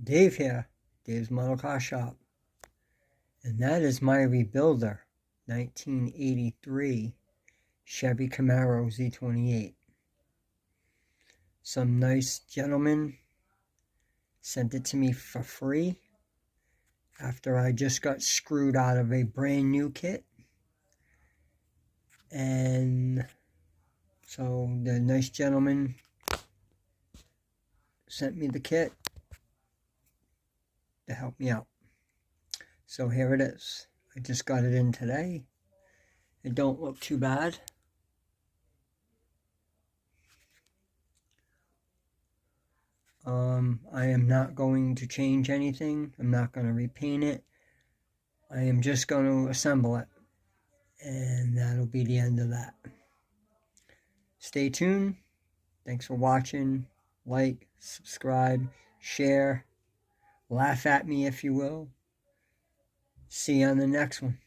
Dave here, Dave's Model Car Shop, and that is my Rebuilder 1983 Chevy Camaro Z28. Some nice gentleman sent it to me for free after I just got screwed out of a brand new kit. And so the nice gentleman sent me the kit to help me out. So here it is. I just got it in today. It don't look too bad. I am not going to change anything. I'm not going to repaint it. I am just going to assemble it. And that'll be the end of that. Stay tuned. Thanks for watching. Like, subscribe, share. Laugh at me if you will. See you on the next one.